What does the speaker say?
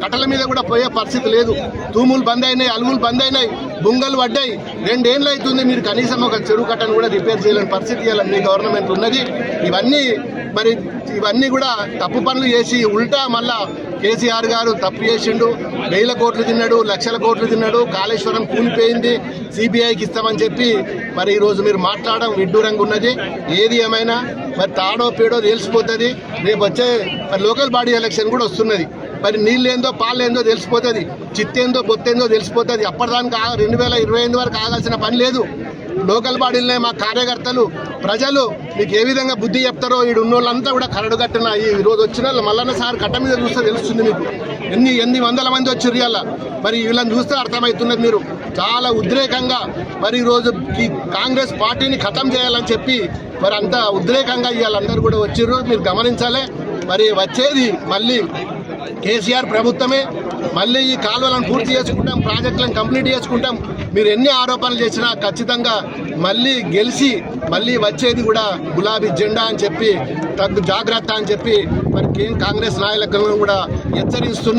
కట్టల మీద కూడా పోయే పరిస్థితి లేదు. తూములు బంద్ అయినాయి, అలుగులు బంద్ అయినాయి, బొంగలు పడ్డాయి. 2 ఏళ్ళు అవుతుంది మీరు కనీసం ఒక చెరువు కట్టను కూడా రిపేర్ చేయలేని పరిస్థితి మీ గవర్నమెంట్ ఉన్నది. ఇవన్నీ కూడా తప్పు పనులు చేసి ఉల్టా మళ్ళా కేసీఆర్ గారు తప్పు చేసిండు. 1000 కోట్లు తిన్నాడు, లక్షల కోట్లు తిన్నాడు. కాళేశ్వరం కూలిపోయింది, సిబిఐకి ఇస్తామని చెప్పి ఈరోజు మీరు మాట్లాడడం విడ్డూరంగా ఉన్నది. ఏది ఏమైనా తాడో పేడో తెలిసిపోతుంది. రేపు వచ్చే లోకల్ బాడీ ఎలక్షన్ కూడా వస్తున్నది. నీళ్ళేందో పాలేందో తెలిసిపోతుంది, చిత్తేందో బొత్తేందో తెలిసిపోతుంది. అప్పటిదానికి 2025 వరకు ఆగాల్సిన పని లేదు. లోకల్ బాడీలనే మా కార్యకర్తలు ప్రజలు మీకు ఏ విధంగా బుద్ధి చెప్తారో ఈడు ఉన్నోళ్ళంతా కూడా కరడుగట్టిన ఈరోజు వచ్చిన మల్లన్న సార్ కట్ట మీద చూస్తే తెలుస్తుంది మీకు ఎన్ని వందల మంది వచ్చారు. ఇవాళ వీళ్ళని చూస్తే అర్థమవుతున్నది. మీరు చాలా ఉద్రేకంగా ఈరోజు ఈ కాంగ్రెస్ పార్టీని ఖతం చేయాలని చెప్పి అంత ఉద్రేకంగా ఇవాళందరూ కూడా వచ్చారు. మీరు గమనించాలి. వచ్చేది మళ్ళీ కేసీఆర్ ప్రభుత్వమే. మళ్ళీ ఈ కాలువలను పూర్తి చేసుకుంటాం, ప్రాజెక్టులను కంప్లీట్ చేసుకుంటాం. మీరు ఎన్ని ఆరోపణలు చేసినా ఖచ్చితంగా మళ్ళీ గెలిచి మళ్ళీ వచ్చేది కూడా గులాబీ జెండా అని చెప్పి జాగ్రత్త అని చెప్పి కాంగ్రెస్ నాయకులను కూడా హెచ్చరిస్తున్నారు.